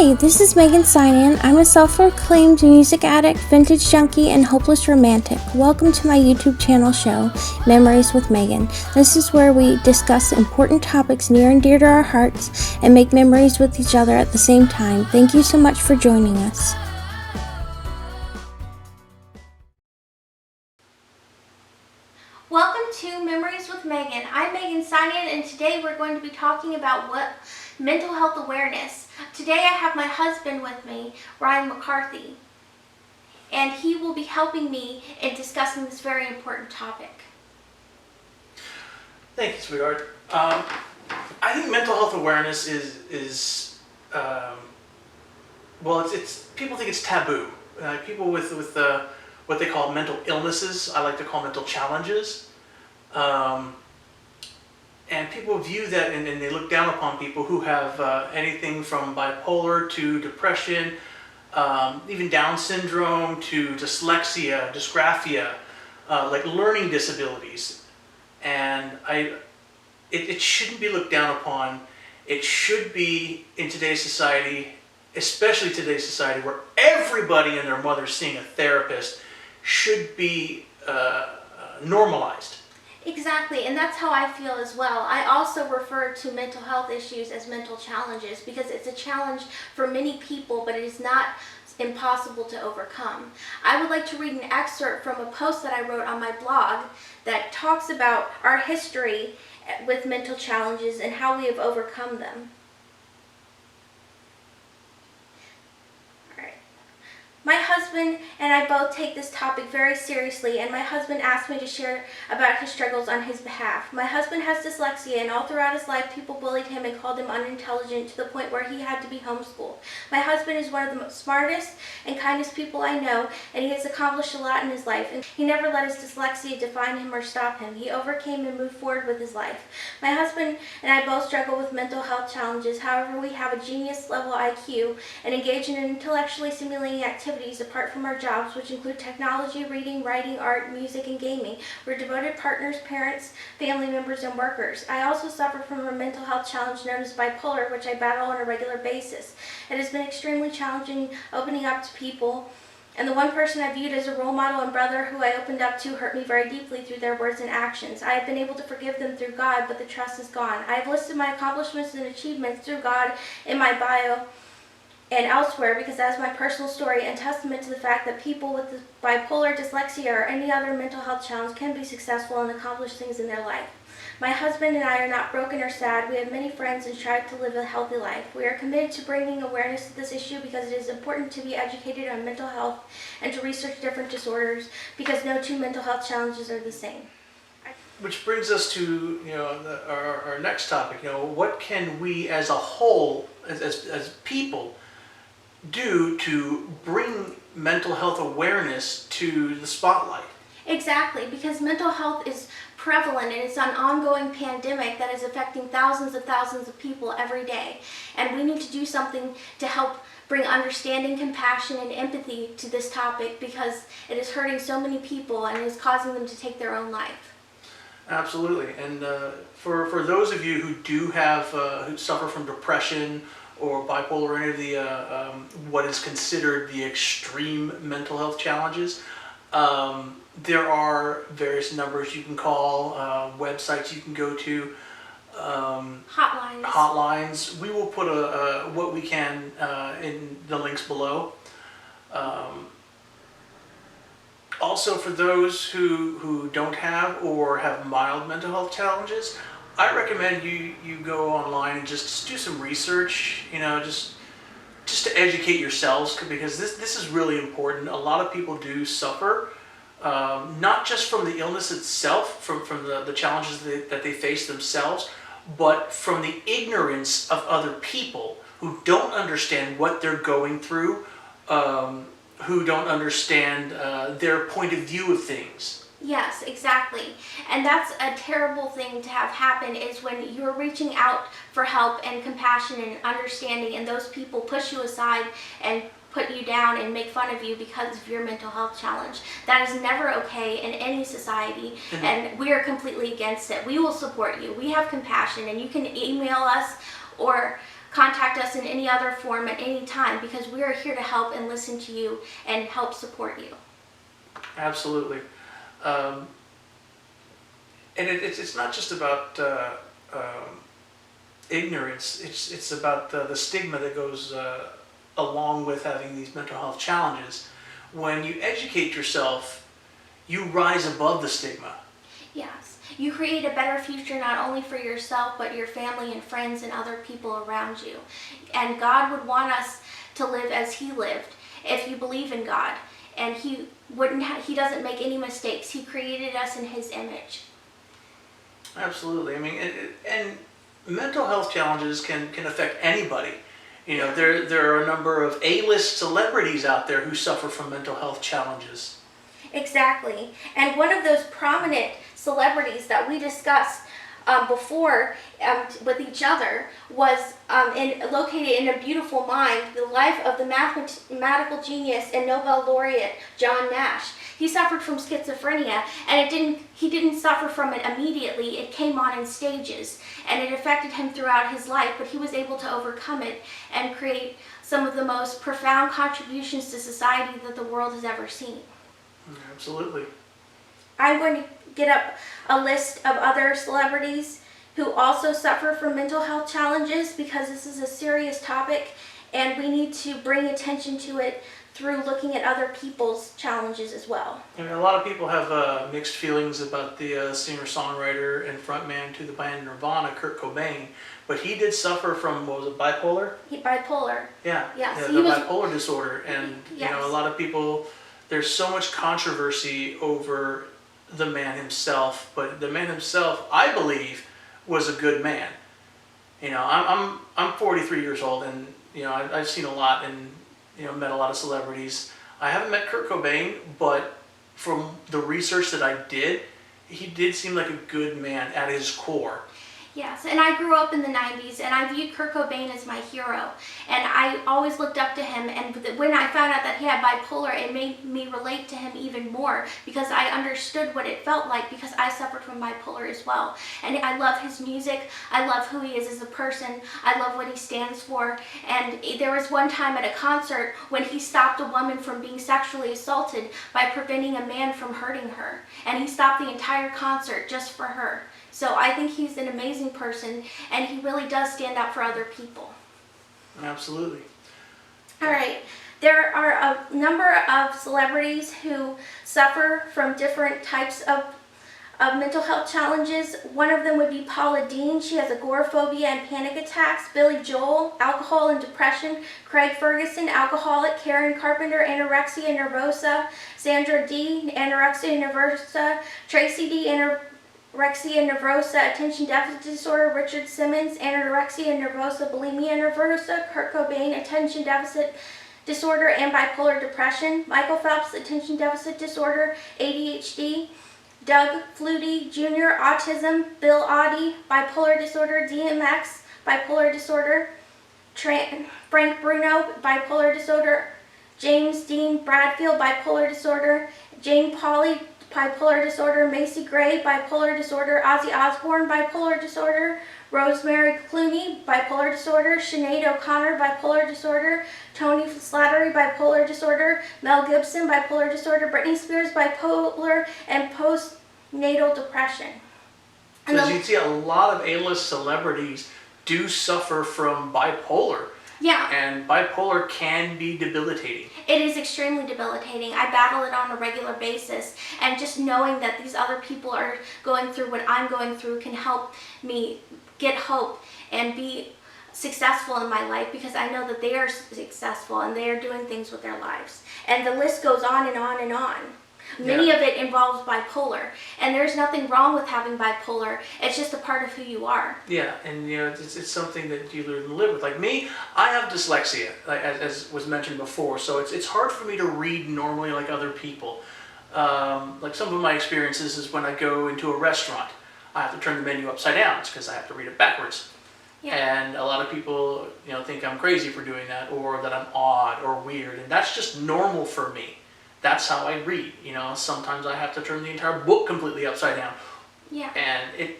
Hi, this is Meghan Synan. I'm a self-proclaimed music addict, vintage junkie, and hopeless romantic. Welcome to my YouTube channel show, Memories with Meghan. This is where we discuss important topics near and dear to our hearts and make memories with each other at the same time. Thank you so much for joining us. Welcome to Memories with Meghan. I'm Meghan Synan, and today we're going to be talking about mental health awareness. Today I have my husband with me, Ryan McCarthy, and he will be helping me in discussing this very important topic. Thank you, sweetheart. I think mental health awareness is it's people think it's taboo. People with what they call mental illnesses, I like to call mental challenges. And people view that and they look down upon people who have anything from bipolar to depression, even Down syndrome to dyslexia, dysgraphia, like learning disabilities. And it shouldn't be looked down upon. It should be, in today's society, especially today's society, where everybody and their mother seeing a therapist should be normalized. Exactly, and that's how I feel as well. I also refer to mental health issues as mental challenges because it's a challenge for many people, but it is not impossible to overcome. I would like to read an excerpt from a post that I wrote on my blog that talks about our history with mental challenges and how we have overcome them. My husband and I both take this topic very seriously, and my husband asked me to share about his struggles on his behalf. My husband has dyslexia, and all throughout his life people bullied him and called him unintelligent to the point where he had to be homeschooled. My husband is one of the smartest and kindest people I know, and he has accomplished a lot in his life, and he never let his dyslexia define him or stop him. He overcame and moved forward with his life. My husband and I both struggle with mental health challenges. However, we have a genius level IQ and engage in intellectually stimulating activities apart from our jobs, which include technology, reading, writing, art, music, and gaming. We're devoted partners, parents, family members, and workers. I also suffer from a mental health challenge known as bipolar, which I battle on a regular basis. It has been extremely challenging opening up to people, and the one person I viewed as a role model and brother who I opened up to hurt me very deeply through their words and actions. I have been able to forgive them through God, but the trust is gone. I have listed my accomplishments and achievements through God in my bio and elsewhere because that is my personal story and testament to the fact that people with bipolar, dyslexia, or any other mental health challenge can be successful and accomplish things in their life. My husband and I are not broken or sad. We have many friends and strive to live a healthy life. We are committed to bringing awareness to this issue because it is important to be educated on mental health and to research different disorders because no two mental health challenges are the same. Which brings us to our next topic. What can we as a whole, as people, do to bring mental health awareness to the spotlight? Exactly, because mental health is prevalent and it's an ongoing pandemic that is affecting thousands of people every day. And we need to do something to help bring understanding, compassion, and empathy to this topic because it is hurting so many people and it is causing them to take their own life. Absolutely. And for those of you who do have, who suffer from depression or bipolar or any of the what is considered the extreme mental health challenges, there are various numbers you can call, websites you can go to, hotlines. We will put what we can in the links below. Also, for those who don't have or have mild mental health challenges, I recommend you go online and just do some research, just to educate yourselves, because this is really important. A lot of people do suffer, not just from the illness itself, from the challenges that they face themselves, but from the ignorance of other people who don't understand what they're going through, who don't understand their point of view of things. Yes, exactly. And that's a terrible thing to have happen is when you're reaching out for help and compassion and understanding and those people push you aside and put you down and make fun of you because of your mental health challenge. That is never okay in any society, and we are completely against it. We will support you. We have compassion, and you can email us or contact us in any other form at any time, because we are here to help and listen to you and help support you. Absolutely. And it's not just about ignorance. It's about the stigma that goes along with having these mental health challenges. When you educate yourself, you rise above the stigma. Yes. You create a better future not only for yourself, but your family and friends and other people around you. And God would want us to live as He lived if you believe in God. And He doesn't make any mistakes. He created us in His image. Absolutely. I mean, and mental health challenges can affect anybody. You know, there are a number of A-list celebrities out there who suffer from mental health challenges. Exactly. And one of those prominent celebrities that we discussed before with each other was located in A Beautiful Mind, the life of the mathematical genius and Nobel laureate John Nash. He suffered from schizophrenia, and he didn't suffer from it immediately. It came on in stages, and it affected him throughout his life, but he was able to overcome it and create some of the most profound contributions to society that the world has ever seen. Absolutely. I'm going to get up a list of other celebrities who also suffer from mental health challenges, because this is a serious topic and we need to bring attention to it through looking at other people's challenges as well. I mean, a lot of people have mixed feelings about the singer-songwriter and frontman to the band Nirvana, Kurt Cobain, but he did suffer from, what was it, bipolar? Bipolar. Yeah, Yes. the bipolar disorder, and Yes. you know, a lot of people, there's so much controversy over the man himself, but the man himself, I believe, was a good man. You know, I'm 43 years old, and you know, I've seen a lot and you know, met a lot of celebrities. I haven't met Kurt Cobain, but from the research that I did, he did seem like a good man at his core. Yes, and I grew up in the 90s, and I viewed Kurt Cobain as my hero, and I always looked up to him, and when I found out that he had bipolar, it made me relate to him even more, because I understood what it felt like, because I suffered from bipolar as well. And I love his music, I love who he is as a person, I love what he stands for, and there was one time at a concert when he stopped a woman from being sexually assaulted by preventing a man from hurting her, and he stopped the entire concert just for her. So I think he's an amazing person, and he really does stand up for other people. Absolutely. All right. There are a number of celebrities who suffer from different types of mental health challenges. One of them would be Paula Deen. She has agoraphobia and panic attacks. Billy Joel, alcohol and depression. Craig Ferguson, alcoholic. Karen Carpenter, anorexia nervosa. Sandra Dee, anorexia nervosa. Tracy D, anorexia nervosa, attention deficit disorder. Richard Simmons, anorexia nervosa, bulimia nervosa. Kurt Cobain, attention deficit disorder and bipolar depression. Michael Phelps, attention deficit disorder, ADHD. Doug Flutie Jr., autism. Bill Oddie, bipolar disorder. DMX, bipolar disorder. Frank Bruno, bipolar disorder. James Dean Bradfield, bipolar disorder. Jane Pauley, bipolar disorder. Macy Gray, bipolar disorder. Ozzy Osbourne, bipolar disorder. Rosemary Clooney, bipolar disorder. Sinead O'Connor, bipolar disorder. Tony Slattery, bipolar disorder. Mel Gibson, bipolar disorder. Britney Spears, bipolar and postnatal depression. Because you see a lot of A-list celebrities do suffer from bipolar. Yeah. And bipolar can be debilitating. It is extremely debilitating. I battle it on a regular basis, and just knowing that these other people are going through what I'm going through can help me get hope and be successful in my life, because I know that they are successful and they are doing things with their lives. And the list goes on and on and on. Many of it involves bipolar, and there's nothing wrong with having bipolar. It's just a part of who you are. Yeah, and you know, it's something that you learn to live with. Like me, I have dyslexia, like as was mentioned before, so it's hard for me to read normally like other people. Like some of my experiences is when I go into a restaurant, I have to turn the menu upside down. It's because I have to read it backwards. Yeah. And a lot of people, you know, think I'm crazy for doing that, or that I'm odd or weird, and that's just normal for me. That's how I read, you know. Sometimes I have to turn the entire book completely upside down. Yeah. And it,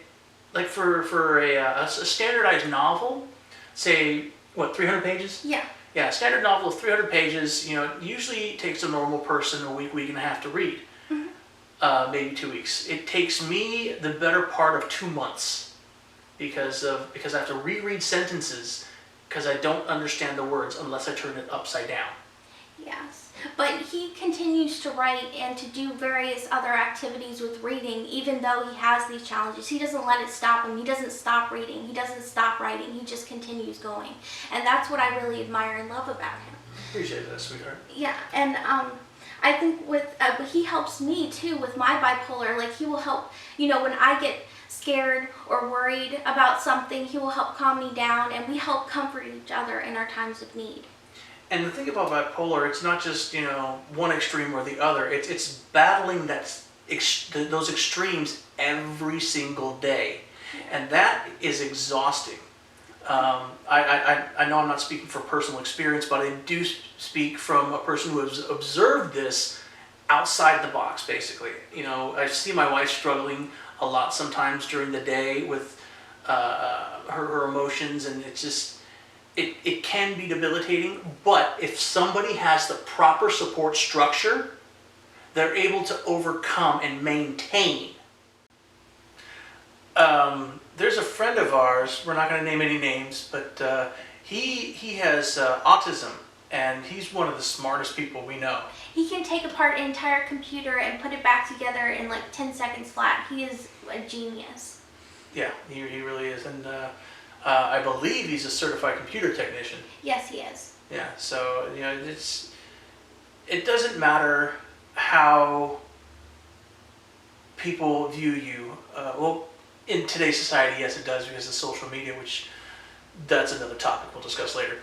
like for a standardized novel, say what, 300 pages? Yeah. Yeah, a standard novel of 300 pages, you know, usually takes a normal person a week, week and a half to read. Maybe 2 weeks. It takes me the better part of 2 months because I have to reread sentences because I don't understand the words unless I turn it upside down. Yes. But he continues to write and to do various other activities with reading, even though he has these challenges. He doesn't let it stop him. He doesn't stop reading. He doesn't stop writing. He just continues going. And that's what I really admire and love about him. Appreciate that, sweetheart. Yeah, and I think with he helps me too with my bipolar. Like he will help, you know, when I get scared or worried about something, he will help calm me down, and we help comfort each other in our times of need. And the thing about bipolar, it's not just, you know, one extreme or the other. It's battling those extremes every single day, and that is exhausting. I know I'm not speaking from personal experience, but I do speak from a person who has observed this outside the box, basically. You know, I see my wife struggling a lot sometimes during the day with her emotions, and it's just, it can be debilitating, but if somebody has the proper support structure, they're able to overcome and maintain. There's a friend of ours, we're not going to name any names, but he has autism, and he's one of the smartest people we know. He can take apart an entire computer and put it back together in like 10 seconds flat. He is a genius. Yeah, he really is, and I believe he's a certified computer technician. Yes, he is. Yeah, so, you know, it doesn't matter how people view you. Well, in today's society, yes, it does because of social media, which that's another topic we'll discuss later.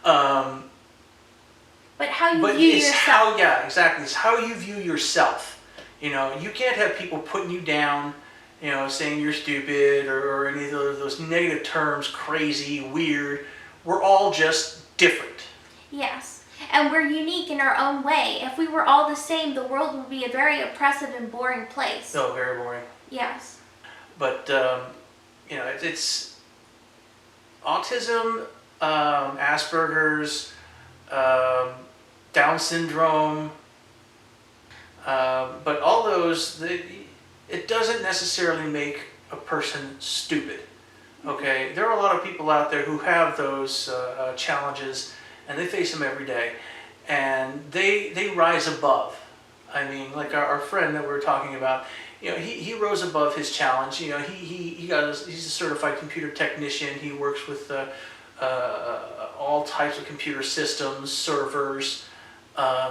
But how you But view it's yourself. yeah, exactly. It's how you view yourself. You know, you can't have people putting you down, you know, saying you're stupid or any of those negative terms, crazy, weird. We're all just different. Yes. And we're unique in our own way. If we were all the same, the world would be a very oppressive and boring place. No, very boring. Yes. But, you know, it's autism, Asperger's, Down syndrome, but all those, it doesn't necessarily make a person stupid. Okay, there are a lot of people out there who have those challenges, and they face them every day, and they rise above. I mean, like our friend that we were talking about, you know, he rose above his challenge. You know, he's a certified computer technician. He works with all types of computer systems, servers.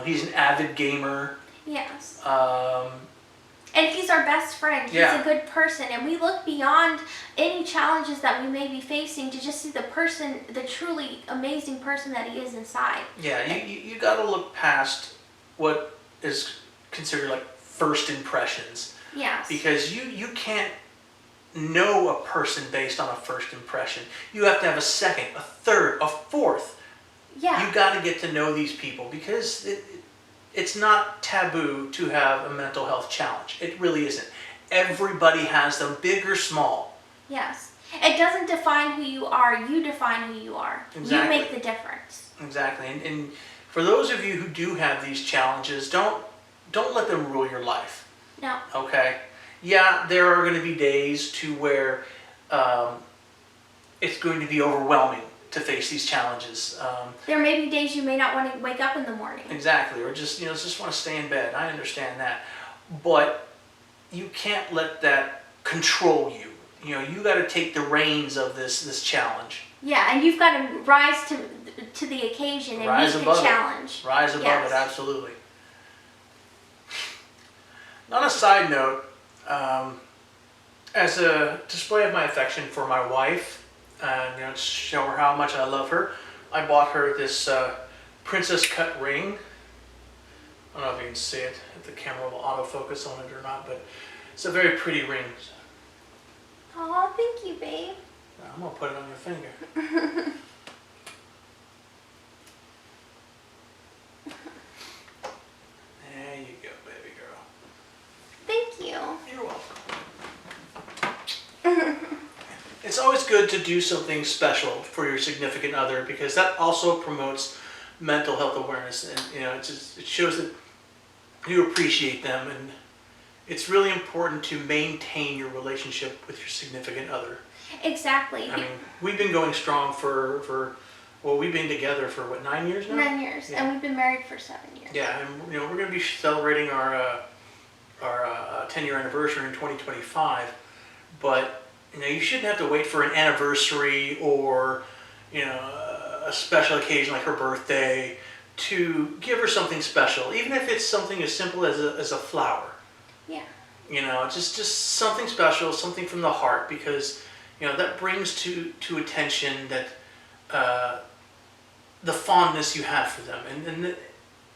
He's an avid gamer. Yes. And he's our best friend. He's a good person, and we look beyond any challenges that we may be facing to just see the person, the truly amazing person that he is inside. Yeah, you got to look past what is considered like first impressions. Yes. Because you can't know a person based on a first impression. You have to have a second, a third, a fourth. Yeah. You got to get to know these people because it's not taboo to have a mental health challenge. It really isn't. Everybody has them, big or small. Yes. It doesn't define who you are. You define who you are. Exactly. You make the difference. Exactly. And for those of you who do have these challenges, don't let them rule your life. No. Okay? Yeah, there are going to be days to where it's going to be overwhelming to face these challenges. There may be days you may not want to wake up in the morning. Exactly, or just want to stay in bed. I understand that, but you can't let that control you. You know, you got to take the reins of this challenge. Yeah, and you've got to rise to the occasion and Rise meet above the challenge. Rise above Yes. it, absolutely. On a side note, as a display of my affection for my wife, you know, to show her how much I love her, I bought her this princess cut ring. I don't know if you can see it, if the camera will autofocus on it or not, but it's a very pretty ring. Oh, thank you, babe. I'm going to put it on your finger. There you go, baby girl. Thank you. You're welcome. It's always good to do something special for your significant other because that also promotes mental health awareness, and it shows that you appreciate them, and it's really important to maintain your relationship with your significant other. Exactly. I mean, we've been going strong well, we've been together for what, 9 years now? 9 years, Yeah. and we've been married for 7 years. Yeah, and we're going to be celebrating our 10-year anniversary in 2025, but you shouldn't have to wait for an anniversary or a special occasion like her birthday to give her something special, even if it's something as simple as a flower. Yeah. Just something special, something from the heart, because that brings to attention that the fondness you have for them, and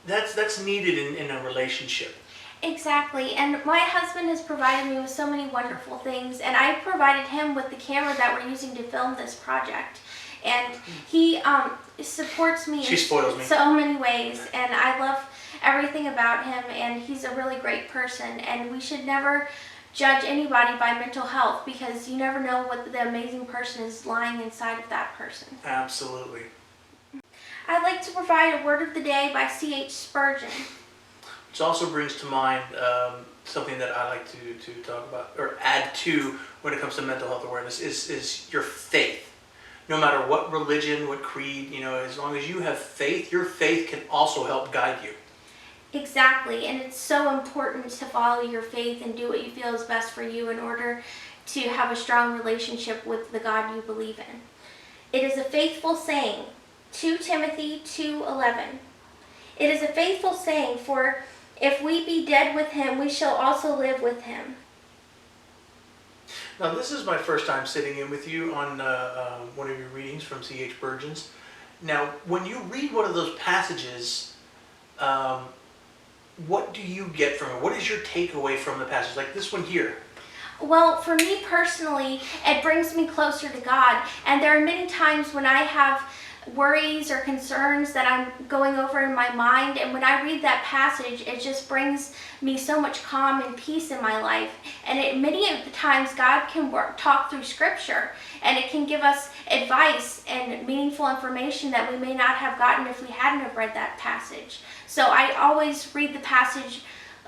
that's needed in a relationship. Exactly, and my husband has provided me with so many wonderful things, and I provided him with the camera that we're using to film this project, and he supports me She spoils me. in so many ways, and I love everything about him, and he's a really great person, and we should never judge anybody by mental health because you never know what the amazing person is lying inside of that person. Absolutely. I'd like to provide a word of the day by C.H. Spurgeon. Which also brings to mind something that I like to talk about or add to when it comes to mental health awareness is your faith. No matter what religion, what creed, as long as you have faith, your faith can also help guide you. Exactly, and it's so important to follow your faith and do what you feel is best for you in order to have a strong relationship with the God you believe in. It is a faithful saying, 2 Timothy 2:11. It is a faithful saying, for if we be dead with him, we shall also live with him. Now, this is my first time sitting in with you on one of your readings from C.H. Spurgeon's. Now, when you read one of those passages, what do you get from it? What is your takeaway from the passage? Like this one here. Well, for me personally, it brings me closer to God. And there are many times when I have worries or concerns that I'm going over in my mind, and when I read that passage, it just brings me so much calm and peace in my life. And many of the times God can talk through scripture, and it can give us advice and meaningful information that we may not have gotten if we hadn't have read that passage. So I always read the passage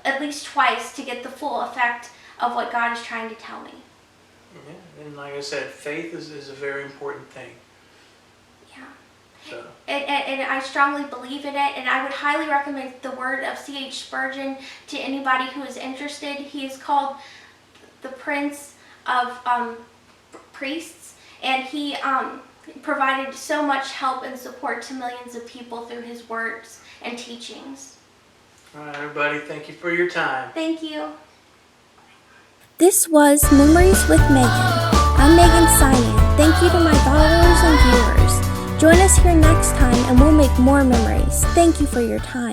at least twice to get the full effect of what God is trying to tell me. Yeah, and like I said, faith is a very important thing. Yeah. So. And I strongly believe in it, and I would highly recommend the word of C.H. Spurgeon to anybody who is interested. He is called the Prince of Priests, and he provided so much help and support to millions of people through his words and teachings. All right, everybody, thank you for your time. Thank you. This was Memories with Meghan. I'm Meghan Synan. Thank you to my followers and viewers. Join us here next time and we'll make more memories. Thank you for your time.